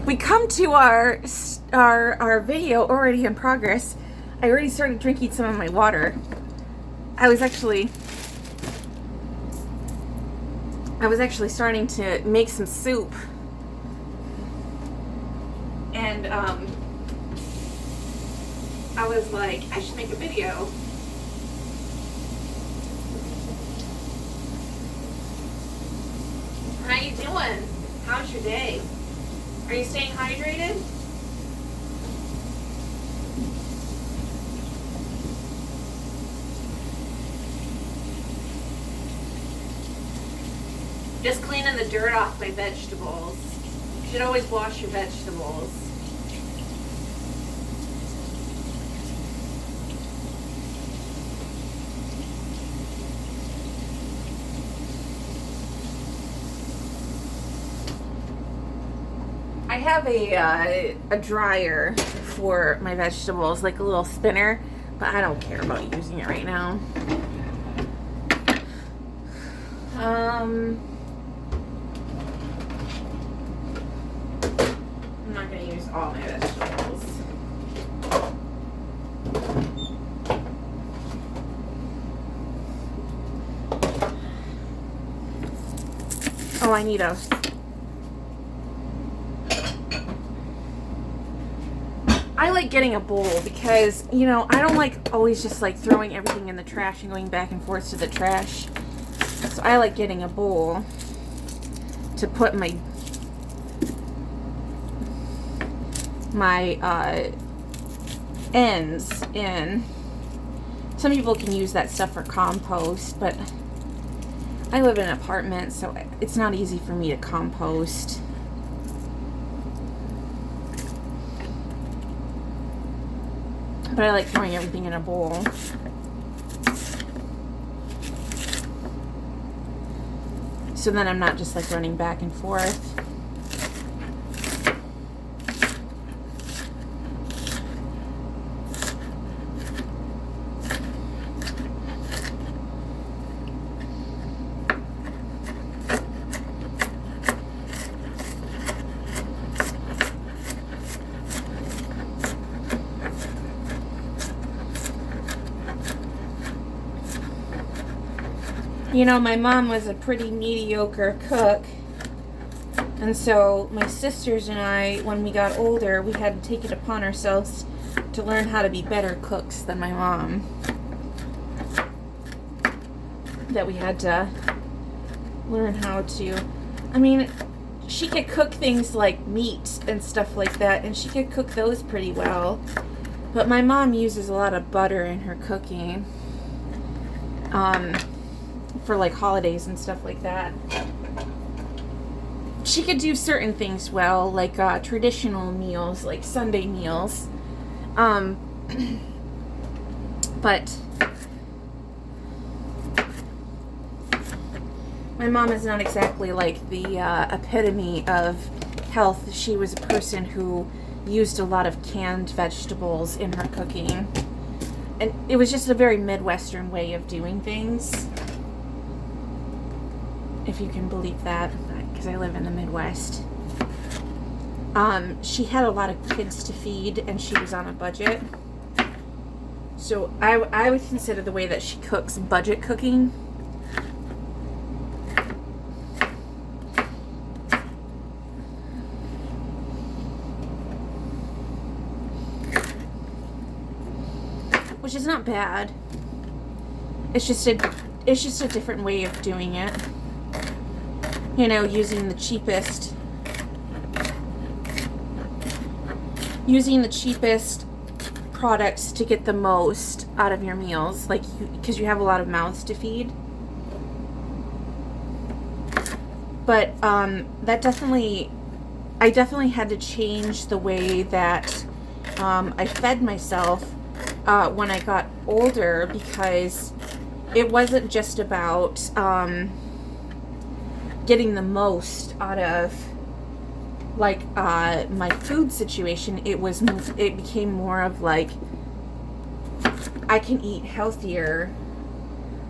we come to our video already in progress. I already started drinking some of my water. I was actually starting to make some soup. And I was like, I should make a video. How you doing? How's your day? Are you staying hydrated? Just cleaning the dirt off my vegetables. You should always wash your vegetables. I have a dryer for my vegetables, like a little spinner, but I don't care about using it right now. I'm not going to use all my vegetables. Oh, I need a... I like getting a bowl because, you know, I don't like always just like throwing everything in the trash and going back and forth to the trash. So I like getting a bowl to put my ends in. Some people can use that stuff for compost, but I live in an apartment, so it's not easy for me to compost. But I like throwing everything in a bowl. So then I'm not just like running back and forth. You know, my mom was a pretty mediocre cook, and so my sisters and I, when we got older, we had to take it upon ourselves to learn how to be better cooks than my mom. That we had to learn how to, I mean, she could cook things like meat and stuff like that, and she could cook those pretty well, but my mom uses a lot of butter in her cooking. For like holidays and stuff like that. She could do certain things well, like traditional meals, like Sunday meals. But my mom is not exactly like the epitome of health. She was a person who used a lot of canned vegetables in her cooking. And it was just a very Midwestern way of doing things. If you can believe that, because I live in the Midwest. She had a lot of kids to feed, and she was on a budget. So I would consider the way that she cooks budget cooking. Which is not bad. It's just a different way of doing it. You know, using the cheapest products to get the most out of your meals, like, because you have a lot of mouths to feed. But I definitely had to change the way that I fed myself when I got older, because it wasn't just about getting the most out of like my food situation. It became more of like, I can eat healthier.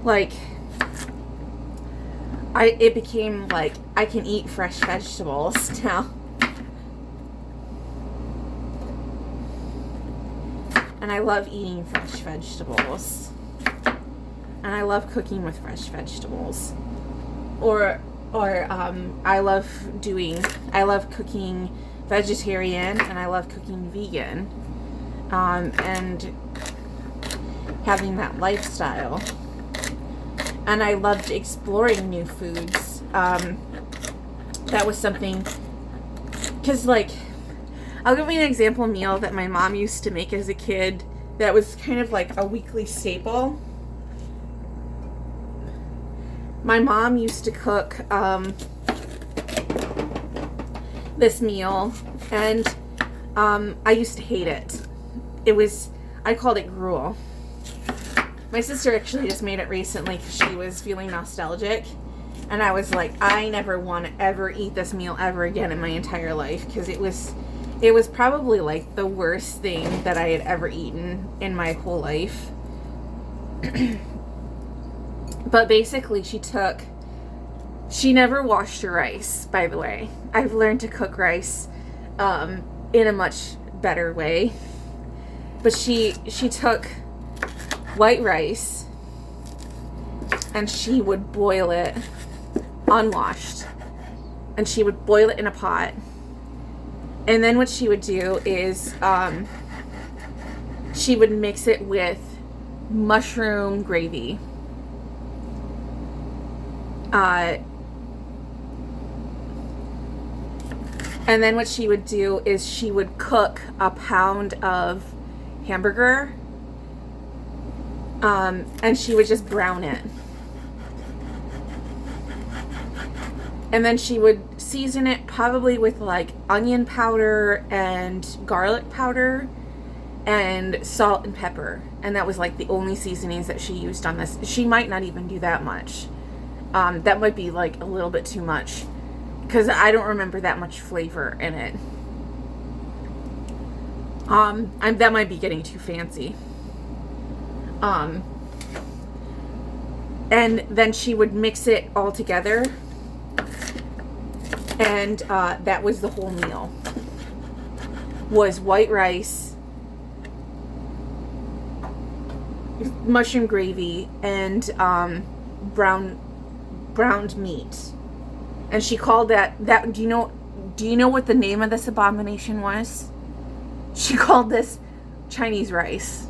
Like, it became like I can eat fresh vegetables now. and I love eating fresh vegetables. And I love cooking with fresh vegetables. Or I love cooking vegetarian, and I love cooking vegan. And having that lifestyle. And I loved exploring new foods. That was something, because like, I'll give you an example meal that my mom used to make as a kid that was kind of like a weekly staple. My mom used to cook this meal, and I used to hate it. I called it gruel. My sister actually just made it recently because she was feeling nostalgic. And I was like, I never want to ever eat this meal ever again in my entire life, because it was probably like the worst thing that I had ever eaten in my whole life. But basically she never washed her rice, by the way. I've learned to cook rice in a much better way. But she took white rice and she would boil it unwashed, and she would boil it in a pot, and then what she would do is she would mix it with mushroom gravy, and then what she would do is she would cook a pound of hamburger, and she would just brown it. And then she would season it probably with like onion powder and garlic powder and salt and pepper. And that was like the only seasonings that she used on this. She might not even do that much. That might be like a little bit too much, because I don't remember that much flavor in it. That might be getting too fancy. And then she would mix it all together, and that was the whole meal. Was white rice, mushroom gravy, and browned meat. And she called that do you know what the name of this abomination was? She called this Chinese rice.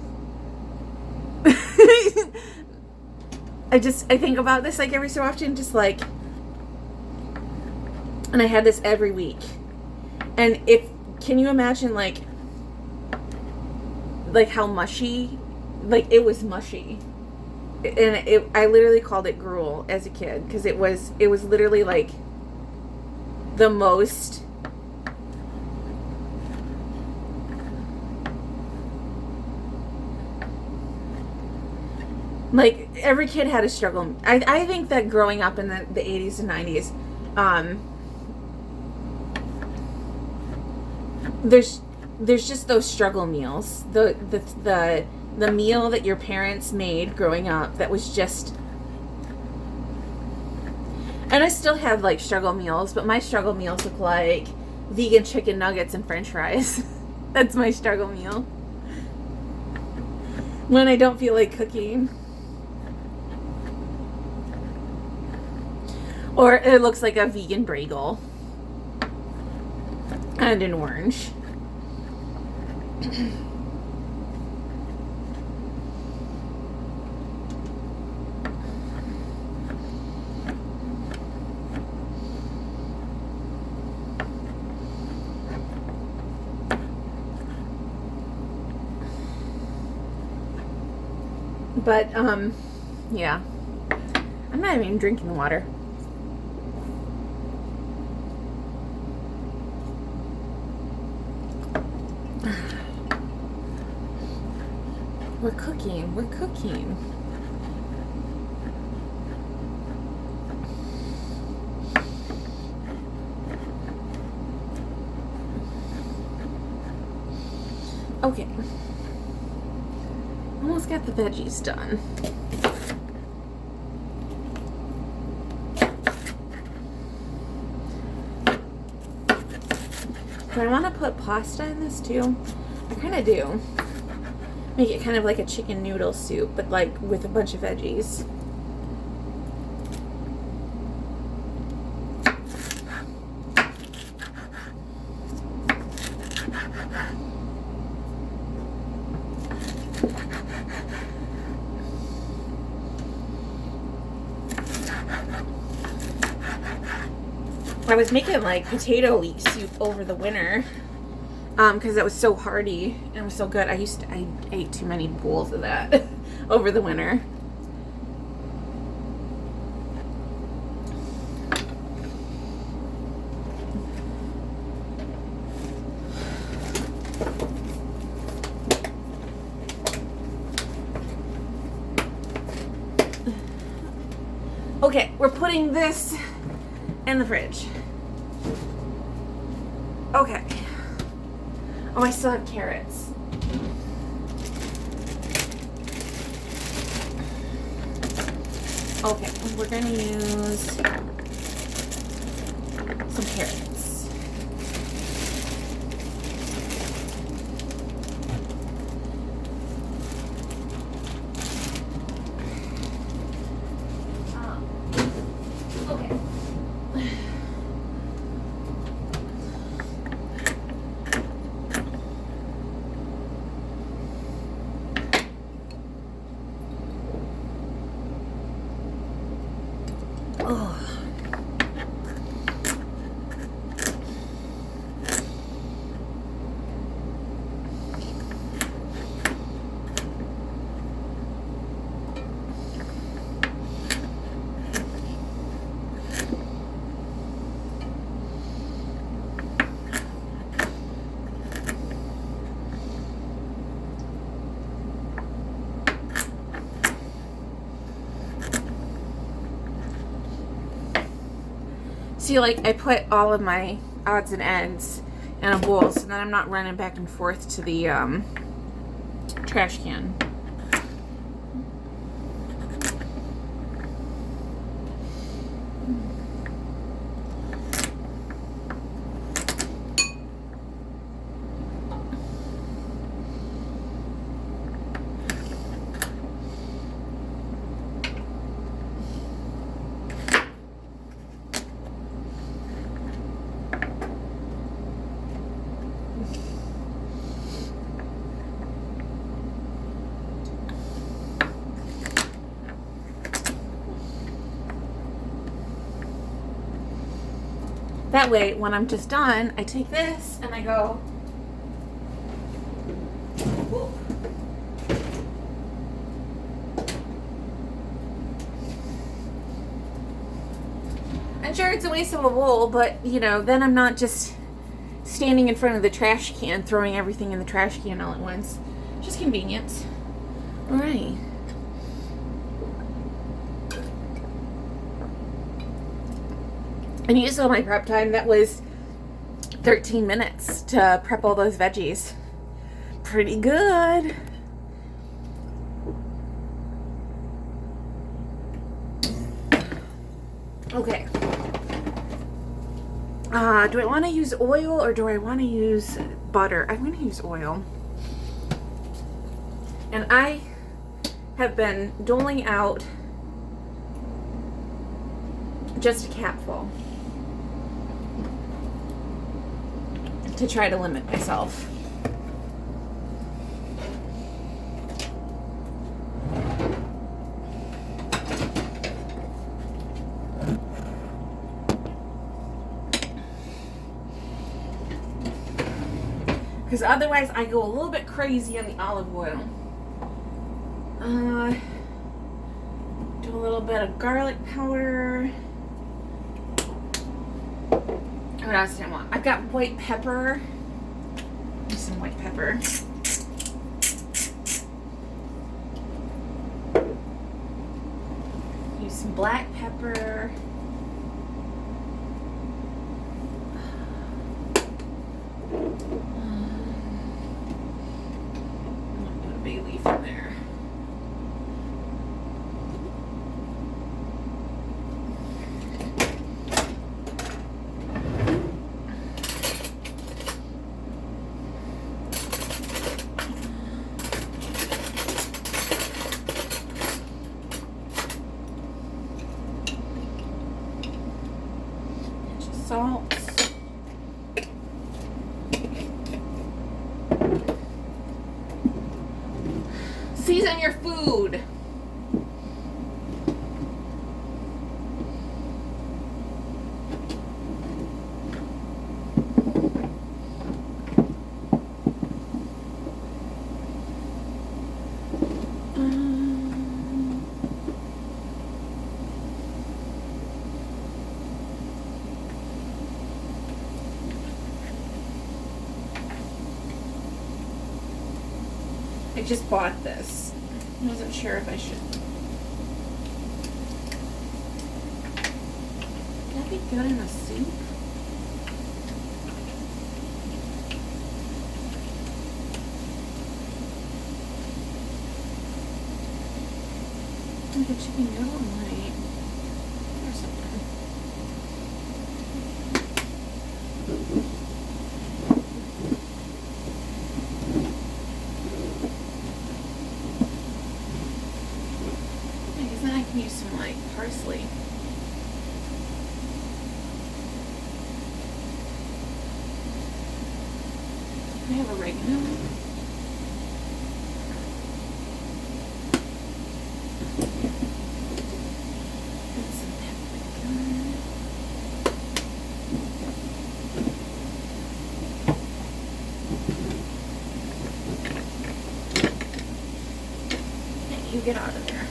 I think about this like every so often, just like, and I had this every week. And can you imagine like how mushy, like it was mushy. And I literally called it gruel as a kid, because it was literally like the most like, every kid had a struggle. I think that growing up in the 80s and 90s, there's just those struggle meals. The meal that your parents made growing up that was just, and I still have like struggle meals, but my struggle meals look like vegan chicken nuggets and french fries. That's my struggle meal when I don't feel like cooking. Or it looks like a vegan bagel and an orange. But, yeah. I'm not even drinking the water. We're cooking. Okay. Almost got the veggies done. Do I want to put pasta in this too? I kind of do. make it kind of like a chicken noodle soup, but like with a bunch of veggies. I was making like potato leek soup over the winter because it was so hearty and it was so good. I ate too many bowls of that over the winter. Okay, we're putting this in the fridge. Okay. Oh, I still have carrots. Okay, we're gonna use some carrots. Okay. See, like, I put all of my odds and ends in a bowl so that I'm not running back and forth to the trash can. That way, when I'm just done, I take this and I go. Whoop. I'm sure it's a waste of a bowl, but you know, then I'm not just standing in front of the trash can throwing everything in the trash can all at once. Just convenient. All right. And you saw my prep time. That was 13 minutes to prep all those veggies. Pretty good. Okay. Do I want to use oil or do I want to use butter? I'm going to use oil. And I have been doling out just a capful to try to limit myself. Because otherwise I go a little bit crazy on the olive oil. Do a little bit of garlic powder. What else do I want? I've got white pepper. Use some white pepper. Use some black pepper. Put a bay leaf in there. on your food. I just bought this. I wasn't sure if I should. Would that be good in a soup? Like a chicken noodle might. Or something. I guess then I can use some like parsley. I have oregano. You get out of there.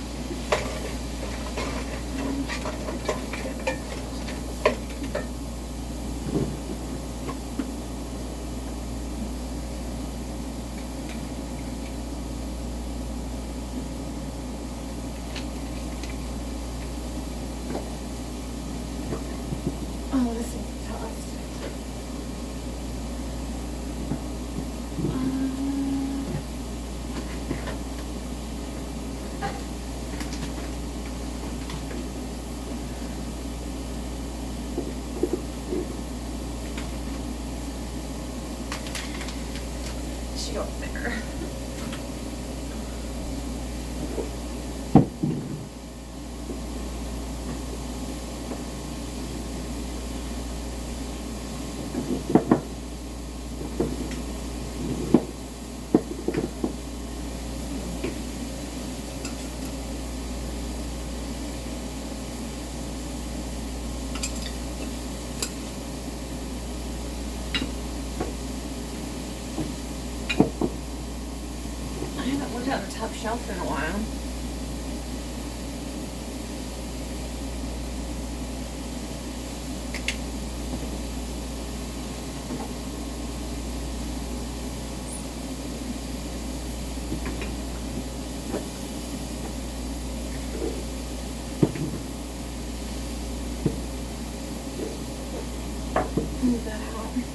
Oh, this is toast. She up there. I haven't looked on the top shelf in a while. Move that out.